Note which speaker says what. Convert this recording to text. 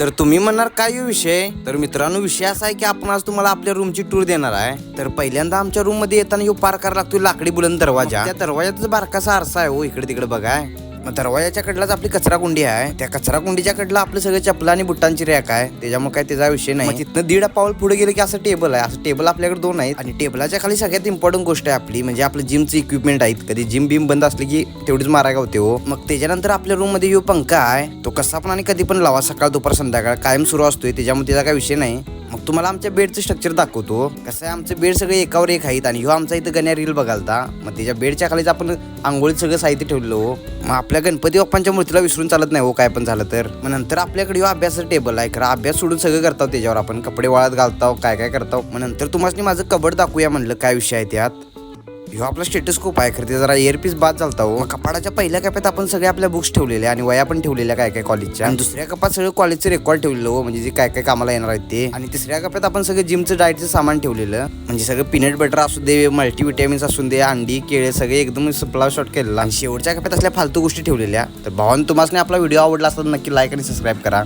Speaker 1: तर तुम्ही म्हणणार काय हो विषय? तर मित्रांनो, विषय असा आहे की आपण आज तुम्हाला आपल्या रूमची टूर देणार आहे. तर पहिल्यांदा आमच्या रूम मध्ये येताना पार करायला लागतो लाकडी बुलंद दरवाजा. त्या दरवाजाचा बारकासा आरसा आहे हो, इकडे तिकडे बघा. मग दरवाजाच्या कडलाच आपली कचरा कुंडी आहे. त्या कचरा कुंडीच्या कडला आपलं सगळं चपला आणि बुटांची रॅक आहे. त्याच्यामुळे काय त्याचा विषय नाही. तिथनं 1.5 पाऊल पुढे गेलं की असं टेबल आहे. असं टेबल आपल्याकडे 2 आहेत आणि टेबलाच्या खाली सगळ्यात इम्पॉर्टंट गोष्ट आहे आपली, म्हणजे आपलं जिमचं इक्विपमेंट आहेत. कधी जिम बिम बंद असली की तेवढीच मारायला होते हो. मग त्याच्यानंतर आपल्या रूम मध्ये पंखा आहे. तो कसा पण आणि कधी पण लावा, सकाळ दुपार संध्याकाळ कायम सुरू असतोय. त्याच्यामुळे त्याचा काय विषय नाही. मग तुम्हाला आमच्या बेडचं स्ट्रक्चर दाखवतो. कसं आहे, आमचे बेड सगळे एकावर एक आहेत आणि ह्यो आमचा इथं गण्या रील बघालता. मग त्याच्या बेडच्या खालीच आपण आंघोळीत सगळं साहित्य ठेवलं हो. मग आपल्या गणपती बाप्पांच्या मूर्तीला विसरून चालत नाही हो, काय पण झालं तर. मग नंतर आपल्याकडे अभ्यासाचं टेबल आहे. खरं अभ्यास सोडून सगळं करतो त्याच्यावर, आपण कपडे वाळत घालतो, काय काय करतो. मग नंतर तुम्हाला माझं कबड दाखवूया म्हणलं, काय विषय आहे त्यात. ह्यो आपला स्टेटस्कोप आहे. खरं ते जरा इयरपीस बाद चालता हो. कपाडाच्या पहिल्या कप्यात आपण सगळे आपल्या बुक्स ठेवलेल्या आणि वया पण ठेवलेल्या काय काय कॉलेजच्या. आणि दुसऱ्या कपात सगळं कॉलेजचं रेकॉर्ड ठेवलेलं हो, म्हणजे जे काय काय कामाला येणार आहेत ते. आणि तिसऱ्या कप्यात आपण सगळं जिमचं डाएटचं सामान ठेवलेलं, म्हणजे सगळं पीनट बटर असू दे, मल्टीविटॅमिन्स असू दे, अंडी केळे सगळे एकदम सप्ला शॉट केलेला. आणि शेवटच्या कप्यात असल्या फालतू गोष्टी ठेवलेल्या. तर भावांनो, तुम्हाला आपला व्हिडिओ आवडला असेल नक्की लाईक आणि सबस्क्राईब करा.